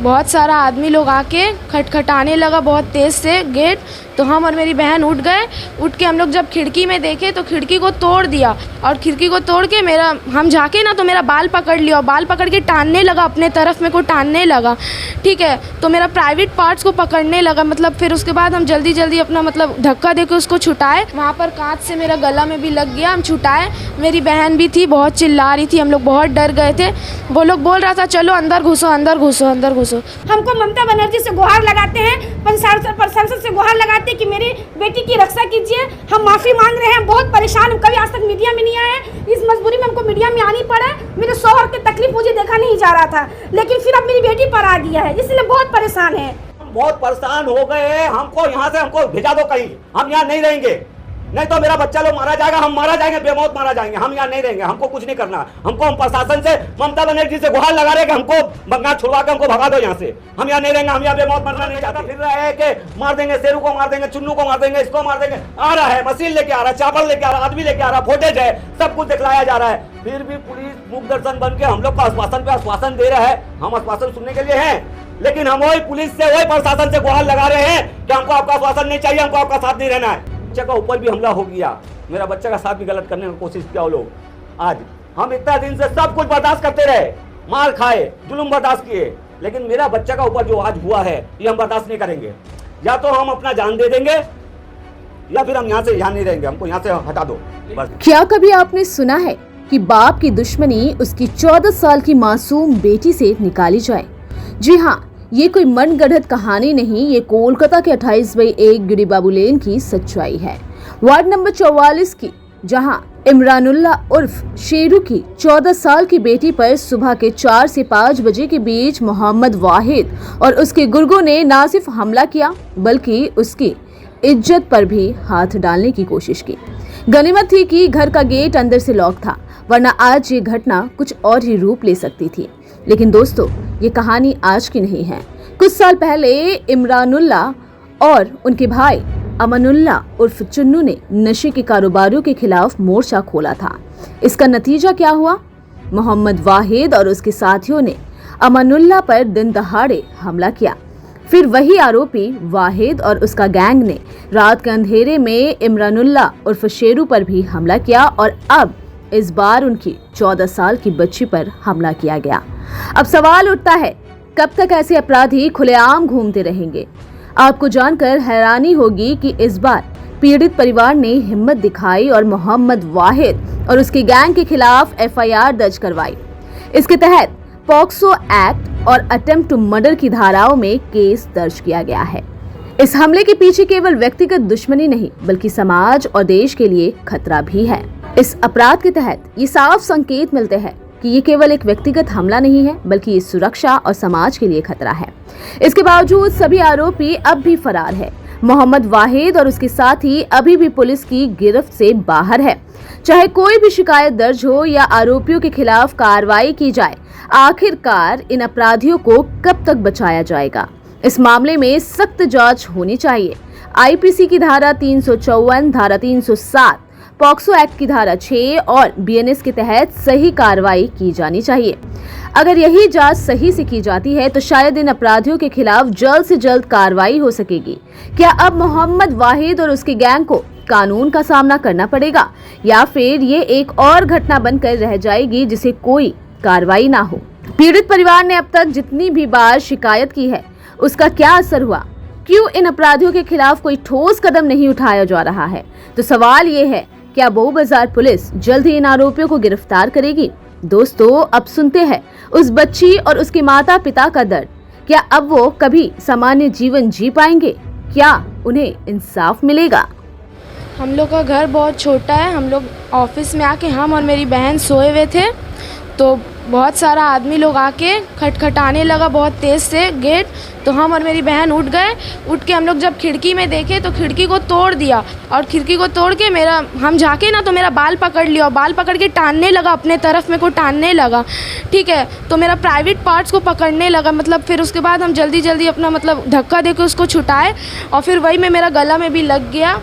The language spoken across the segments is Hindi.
बहुत सारा आदमी लोग आके खटखटाने लगा बहुत तेज़ से गेट। तो हम और मेरी बहन उठ गए। उठ के हम लोग जब खिड़की में देखे तो खिड़की को तोड़ दिया, और खिड़की को तोड़ के हम झाँके ना तो मेरा बाल पकड़ लिया, और बाल पकड़ के टानने लगा, अपने तरफ में को टानने लगा। ठीक है, तो मेरा प्राइवेट पार्ट्स को पकड़ने लगा। मतलब फिर उसके बाद हम जल्दी जल्दी अपना मतलब धक्का दे के उसको छुटाए। वहाँ पर कांच से मेरा गला में भी लग गया, हम छुटाए। मेरी बहन भी थी, बहुत चिल्ला रही थी, हम लोग बहुत डर गए थे। वो लोग बोल रहा था चलो अंदर घुसो, अंदर घुसो, अंदर घुसो। हमको ममता बनर्जी से गुहार लगाते हैं, प्रशासन से गुहार लगाते हैं कि मेरी बेटी की रक्षा कीजिए। हम माफ़ी मांग रहे हैं, बहुत परेशान हम, कभी आज तक मीडिया में नहीं आए। इस मजबूरी में हमको मीडिया में आनी पड़ा। मेरे शौहर की तकलीफ मुझे देखा नहीं जा रहा था, लेकिन फिर अब मेरी बेटी पर आ गया है, इसलिए बहुत परेशान है। बहुत परेशान हो गए हैं। हमको यहाँ से हमको भेजा दो कहीं, हम यहाँ नहीं रहेंगे, नहीं तो मेरा बच्चा लोग मारा जाएगा, हम मारा जाएंगे, बेमौत मारा जाएंगे। हम यहाँ नहीं रहेंगे, हमको कुछ नहीं करना। हमको हम प्रशासन से ममता बनर्जी से गुहार लगा रहे हैं कि हमको बंगाल छुड़वा के हमको भगा दो यहाँ से। हम यहाँ नहीं रहेंगे, हम यहाँ बेमौत मरना नहीं चाहते। फिर रहे हैं कि मार देंगे, शेरू को मार देंगे, चुन्नू को मार देंगे, इसको मार देंगे। आ रहा है, मशीन लेके आ रहा है, चावल लेके आ रहा है, आदमी लेके आ रहा है, फुटेज है, सब कुछ दिखलाया जा रहा है। फिर भी पुलिस मुख दर्शन बन के हम लोग को आश्वासन पे आश्वासन दे रहा है। हम आश्वासन सुनने के लिए हैं, लेकिन हम वही पुलिस से वही प्रशासन से गुहार लगा रहे हैं कि हमको आपका आश्वासन नहीं चाहिए, हमको आपका साथ नहीं रहना है। बच्चे का ऊपर भी हमला हो गया, मेरा बच्चे का साथ भी गलत करने की कोशिश किया वो लोग। आज हम इतना दिन से सब कुछ बर्दाश्त करते रहे, मार खाए, जुल्म बर्दाश्त किए, लेकिन मेरा बच्चा का ऊपर जो आज हुआ है ये हम बर्दाश्त नहीं करेंगे। या तो हम अपना जान दे देंगे या फिर हम यहाँ से यहाँ नहीं रहेंगे, हमको यहाँ से हटा दो बस। क्या कभी आपने सुना है कि बाप की दुश्मनी उसकी 14 साल की मासूम बेटी से निकाली जाए? जी हाँ, ये कोई मनगढ़ंत कहानी नहीं, ये कोलकाता के 28/1 गिरिबाबू लेन की सच्चाई है। वार्ड नंबर 44 की, जहां इमरानुल्ला उर्फ शेरू की 14 साल की बेटी पर सुबह के 4 से 5 बजे के बीच मोहम्मद वाहिद और उसके गुर्गों ने न सिर्फ हमला किया बल्कि उसकी इज्जत पर भी हाथ डालने की कोशिश की। गनीमत थी कि घर का गेट अंदर से लॉक था, वरना आज ये घटना कुछ और ही रूप ले सकती थी। लेकिन दोस्तों, ये कहानी आज की नहीं है। कुछ साल पहले इमरानुल्ला और उनके भाई अमनुल्ला उर्फ चुन्नू ने नशे के कारोबारियों के खिलाफ मोर्चा खोला था। इसका नतीजा क्या हुआ? मोहम्मद वाहिद और उसके साथियों ने अमनुल्ला पर दिन दहाड़े हमला किया। फिर वही आरोपी वाहिद और उसका गैंग ने रात के अंधेरे में इमरानुल्ला उर्फ शेरू पर भी हमला किया, और अब इस बार उनकी 14 साल की बच्ची पर हमला किया गया। अब सवाल उठता है, कब तक ऐसे अपराधी खुलेआम घूमते रहेंगे? आपको जानकर हैरानी होगी कि इस बार पीड़ित परिवार ने हिम्मत दिखाई और मोहम्मद वाहिद और उसके गैंग के खिलाफ FIR दर्ज करवाई। इसके तहत पॉक्सो एक्ट और अटेम्प्ट टू मर्डर की धाराओं में केस दर्ज किया गया है। इस हमले के पीछे केवल व्यक्तिगत दुश्मनी नहीं बल्कि समाज और देश के लिए खतरा भी है। इस अपराध के तहत ये साफ संकेत मिलते हैं कि ये केवल एक व्यक्तिगत हमला नहीं है बल्कि ये सुरक्षा और समाज के लिए खतरा है। इसके बावजूद सभी आरोपी अब भी फरार है। मोहम्मद वाहिद और उसके साथी अभी भी पुलिस की गिरफ्त से बाहर है। चाहे कोई भी शिकायत दर्ज हो या आरोपियों के खिलाफ कार्रवाई की जाए, आखिरकार इन अपराधियों को कब तक बचाया जाएगा? इस मामले में सख्त जांच होनी चाहिए। IPC की धारा 354, धारा 307, पॉक्सो एक्ट की धारा 6 और BNS के तहत सही कार्रवाई की जानी चाहिए। अगर यही जांच सही से की जाती है तो शायद इन अपराधियों के खिलाफ जल्द से जल्द कार्रवाई हो सकेगी। क्या अब मोहम्मद वाहिद और उसके गैंग को कानून का सामना करना पड़ेगा, या फिर ये एक और घटना बनकर रह जाएगी जिसे कोई कार्रवाई ना हो? पीड़ित परिवार ने अब तक जितनी भी बार शिकायत की है उसका क्या असर हुआ? क्यों इन अपराधियों के खिलाफ कोई ठोस कदम नहीं उठाया जा रहा है? तो सवाल ये है, क्या बऊ बाजार पुलिस जल्द ही इन आरोपियों को गिरफ्तार करेगी? दोस्तों, अब सुनते हैं उस बच्ची और उसके माता पिता का दर्द। क्या अब वो कभी सामान्य जीवन जी पाएंगे? क्या उन्हें इंसाफ मिलेगा? हम लोग का घर बहुत छोटा है। हम लोग ऑफिस में आके हम और मेरी बहन सोए हुए थे, तो बहुत सारा आदमी लोग आके खटखटाने लगा बहुत तेज़ से गेट। तो हम और मेरी बहन उठ गए। उठ के हम लोग जब खिड़की में देखे तो खिड़की को तोड़ दिया, और खिड़की को तोड़ के हम झाँके ना तो मेरा बाल पकड़ लिया, और बाल पकड़ के टानने लगा, अपने तरफ में को टानने लगा। ठीक है, तो मेरा प्राइवेट पार्ट्स को पकड़ने लगा। मतलब फिर उसके बाद हम जल्दी जल्दी अपना मतलब धक्का दे के उसको छुटाए, और फिर वही में मेरा गला में भी लग गया।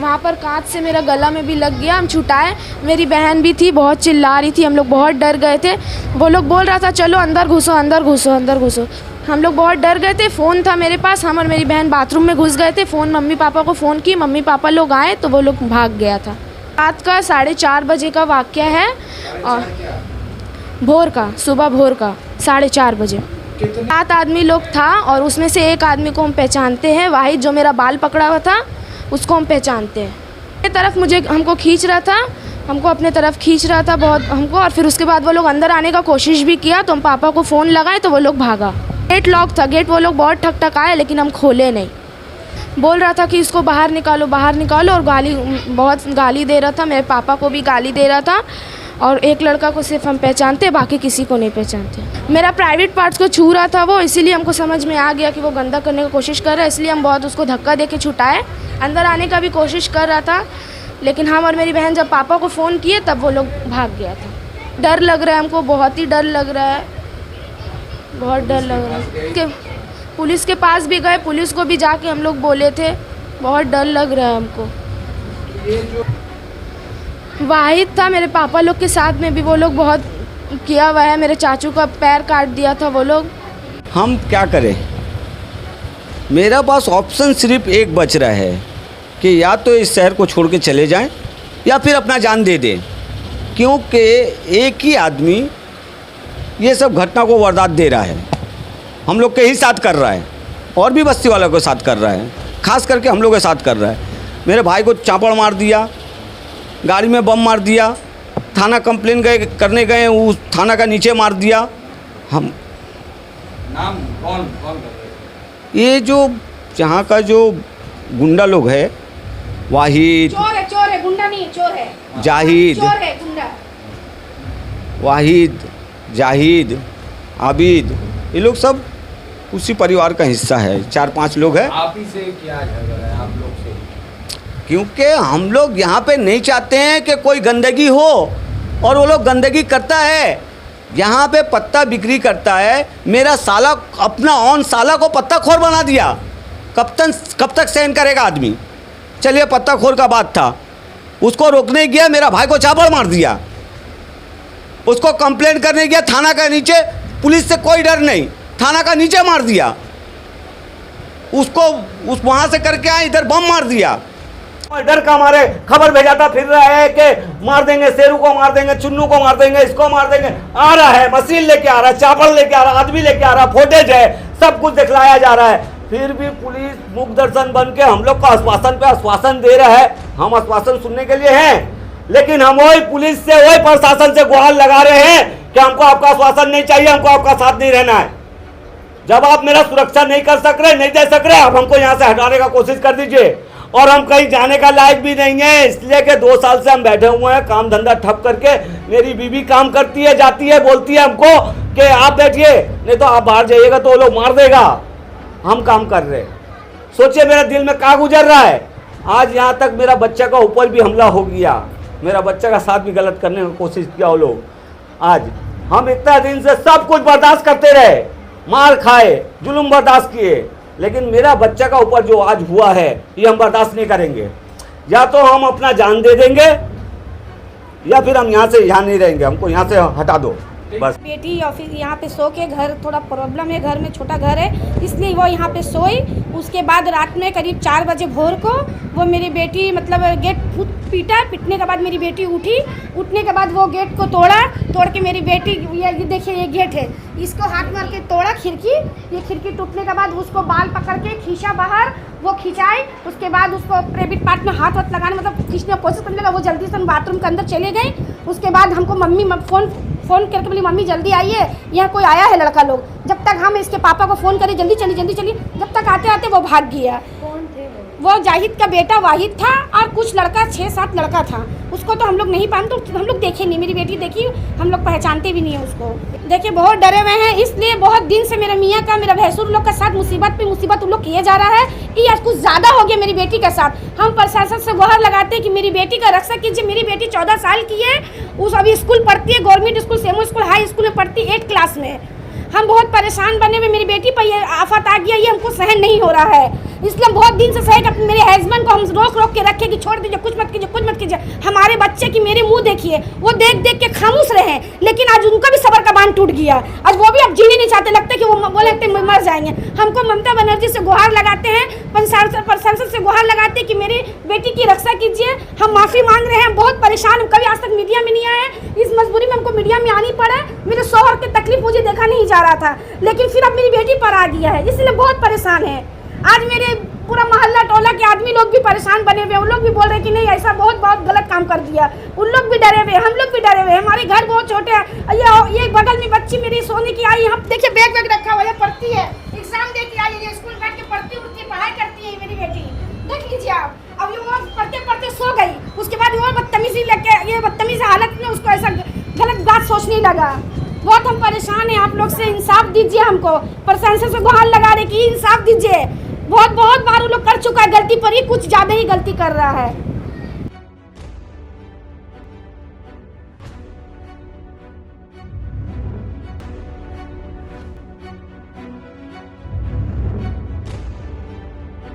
वहाँ पर कांच से मेरा गला में भी लग गया, हम छुटाए। मेरी बहन भी थी, बहुत चिल्ला रही थी, हम लोग बहुत डर गए थे। वो लोग बोल रहा था चलो अंदर घुसो, अंदर घुसो, अंदर घुसो। हम लोग बहुत डर गए थे। फ़ोन था मेरे पास, हम और मेरी बहन बाथरूम में घुस गए थे। फ़ोन मम्मी पापा को फ़ोन की, मम्मी पापा लोग आए तो वो लोग भाग गया था। रात का 4:30 बजे का वाक़या है और भोर का, सुबह भोर का 4:30 बजे। 7 आदमी लोग था और उसमें से एक आदमी को हम पहचानते हैं, वाहिद, जो मेरा बाल पकड़ा हुआ था, उसको हम पहचानते हैं। अपने तरफ हमको खींच रहा था, हमको अपने तरफ खींच रहा था बहुत हमको। और फिर उसके बाद वो लोग अंदर आने का कोशिश भी किया तो हम पापा को फ़ोन लगाए तो वो लोग भागा। गेट लॉक था, गेट वो लोग बहुत ठक-ठकाए लेकिन हम खोले नहीं। बोल रहा था कि इसको बाहर निकालो, बाहर निकालो, और बहुत गाली दे रहा था। मेरे पापा को भी गाली दे रहा था और एक लड़का को सिर्फ हम पहचानते, बाकी किसी को नहीं पहचानते। मेरा प्राइवेट पार्ट्स को छू रहा था वो, इसीलिए हमको समझ में आ गया कि वो गंदा करने की कोशिश कर रहा है, इसलिए हम बहुत उसको धक्का दे के छुटाए। अंदर आने का भी कोशिश कर रहा था लेकिन हम और मेरी बहन जब पापा को फ़ोन किए तब वो लोग भाग गया था। डर लग रहा है हमको, बहुत ही डर लग रहा है, बहुत डर लग रहा है। कि पुलिस के पास भी गए, पुलिस को भी जाके हम लोग बोले थे, बहुत डर लग रहा है हमको। वाहिद था मेरे पापा लोग के साथ में भी, वो लोग बहुत किया हुआ है। मेरे चाचू का पैर काट दिया था वो लोग। हम क्या करें, मेरा पास ऑप्शन सिर्फ एक बच रहा है कि या तो इस शहर को छोड़ के चले जाएं या फिर अपना जान दे दें, क्योंकि एक ही आदमी ये सब घटना को वारदात दे रहा है, हम लोग के ही साथ कर रहा है और भी बस्ती वालों के साथ कर रहा है, खास करके हम लोग के साथ कर रहा है। मेरे भाई को चापड़ मार दिया, गाड़ी में बम मार दिया, थाना कंप्लेन करने गए, उस थाना का नीचे मार दिया। हम नाम कौन ये जो यहाँ का जो गुंडा लोग है, वाहिद, चोर है, गुंडा नहीं है, चोर है, जाहिद, चोर है, गुंडा। वाहिद, जाहिद, आबिद, ये लोग सब उसी परिवार का हिस्सा है। 4-5 लोग हैं। आप ही से क्या झगड़ा है आप लोग से? क्योंकि हम लोग यहाँ पे नहीं चाहते हैं कि कोई गंदगी हो, और वो लोग गंदगी करता है। यहाँ पे पत्ता बिक्री करता है, मेरा साला अपना ऑन साला को पत्ता खोर बना दिया। कब तक सहन करेगा आदमी। चलिए पत्ता खोर का बात था, उसको रोकने गया, मेरा भाई को चापड़ मार दिया। उसको कंप्लेंट करने गया थाना का नीचे, पुलिस से कोई डर नहीं, थाना का नीचे मार दिया। उसको वहाँ से करके आए, इधर बम मार दिया। डर का मारे खबर भेजाता फिर रहा है कि मार देंगे, शेरू को मार देंगे, चुन्नू को मार देंगे, इसको मार देंगे। आ रहा है, मशीन लेके आ रहा है, चापड़ लेके आ रहा है, आदमी लेके आ रहा है, फुटेज है, सब कुछ दिखलाया जा रहा है। फिर भी पुलिस मुख दर्शन बन के हम लोग को आश्वासन पे आश्वासन दे रहा है। हम आश्वासन सुनने के लिए हैं, लेकिन हम वही पुलिस से, वही प्रशासन से गुहार लगा रहे हैं कि हमको आपका आश्वासन नहीं चाहिए, हमको आपका साथ नहीं रहना है। जब आप मेरा सुरक्षा नहीं कर सक रहे, नहीं दे सक रहे, आप हमको यहाँ से हटाने का कोशिश कर दीजिए। और हम कहीं जाने का लायक भी नहीं है, इसलिए कि 2 साल से हम बैठे हुए हैं काम धंधा ठप करके। मेरी बीवी काम करती है, जाती है, बोलती है हमको कि आप बैठिए, नहीं तो आप बाहर जाइएगा तो वो लोग मार देगा। हम काम कर रहे हैं, सोचिए मेरा दिल में क्या गुजर रहा है। आज यहाँ तक मेरा बच्चा का ऊपर भी हमला हो गया, मेरा बच्चा का साथ भी गलत करने की कोशिश किया वो लोग। आज हम इतना दिन से सब कुछ बर्दाश्त करते रहे, मार खाए, जुल्म बर्दाश्त किए, लेकिन मेरा बच्चा का ऊपर जो आज हुआ है ये हम बर्दाश्त नहीं करेंगे। या तो हम अपना जान दे देंगे या फिर हम यहाँ से यहाँ नहीं रहेंगे, हमको यहाँ से हटा दो बस। बेटी ऑफिस यहाँ पे सो के, घर थोड़ा प्रॉब्लम है, घर में छोटा घर है, इसलिए वो यहाँ पे सोई। उसके बाद रात में करीब 4 बजे भोर को वो मेरी बेटी मतलब गेट पीटा, पीटने के बाद मेरी बेटी उठी, उठने के बाद वो गेट को तोड़ के मेरी बेटी, ये देखिए ये गेट है, इसको हाथ मार के तोड़ा खिड़की। ये खिड़की टूटने के बाद उसको बाल पकड़ के खींचा बाहर, वो खिंचाई। उसके बाद उसको प्राइवेट पार्ट में हाथ लगाने मतलब खींचने की कोशिश करने लगा। वो जल्दी से बाथरूम के अंदर चले गए। उसके बाद हमको मम्मी फ़ोन करके बोली मम्मी जल्दी आइए, यहाँ कोई आया है लड़का लोग। जब तक हम इसके पापा को फ़ोन करें जल्दी चली, जब तक आते आते वो भाग गया। कौन थे वो जाहिद का बेटा वाहिद था और कुछ लड़का 6-7 लड़का था। उसको तो हम लोग नहीं पाते, तो हम लोग देखे नहीं, मेरी बेटी देखी, हम लोग पहचानते भी नहीं है उसको। देखिए बहुत डरे हुए हैं, इसलिए बहुत दिन से मेरा मियाँ का, मेरा भैंसुर लोग का साथ मुसीबत पे मुसीबत उन लोग किए जा रहा है। कि आज कुछ ज़्यादा हो गया मेरी बेटी के साथ। हम प्रशासन से गुहार लगाते हैं कि मेरी बेटी का रक्षा कीजिए। मेरी बेटी 14 साल की है, उस अभी स्कूल पढ़ती है, गवर्नमेंट स्कूल, सेमो स्कूल, हाई स्कूल में पढ़ती है, 8 क्लास में। हम बहुत परेशान बने हुए, मेरी बेटी पर ये आफत आ गया, ये हमको सहन नहीं हो रहा है। इसलिए हम बहुत दिन से सहे कि मेरे हस्बैंड को हम रोक के रखे कि छोड़ दीजिए, कुछ मत कीजिए। हमारे बच्चे की मेरे मुंह देखिए, वो देख के खामोश रहे, लेकिन आज उनका भी सबर का बांध टूट गया। आज वो भी अब जीने नहीं चाहते, लगता है कि वो लगते मर जाएंगे। हमको ममता बनर्जी से गुहार लगाते हैं, संसद से गुहार लगाते हैं कि मेरी बेटी की रक्षा कीजिए। हम माफ़ी मांग रहे हैं, बहुत परेशान, कभी आज तक मीडिया में नहीं आए। इस मजबूरी में हमको मीडिया में आनी पड़ा। मेरे शौहर की तकलीफ मुझे देखा नहीं जा रहा था, लेकिन फिर अब मेरी बेटी पर आ गया है, इसलिए बहुत परेशान है। आज मेरे पूरा मोहल्ला टोला के आदमी लोग भी परेशान बने हुए हैं। उन लोग भी बोल रहे हैं कि नहीं ऐसा बहुत गलत काम कर दिया। उन लोग भी डरे हुए, हम लोग भी डरे हुए। हमारे घर बहुत छोटे हैं। ये बगल में बच्ची मेरी सोने की आई, हम देखिए बैग रखा हुआ है, पढ़ती है, एग्जाम दे के आई है, स्कूल बैठ के पढ़ती पढ़ाई करती है मेरी बेटी, देख लीजिए आप। अब वो पढ़ते सो गई, उसके बाद वो बदतमीजी लेके, ये बदतमीजी हालत में उसको ऐसा गलत बात सोचने लगा। बहुत हम परेशान हैं, आप लोग से इंसाफ दीजिए हमको। प्रशासन से गुहार लगा रहे कि इंसाफ दीजिए। बहुत बार वो लोग कर चुका है गलती, पर ही कुछ ज़्यादा ही गलती कर रहा है।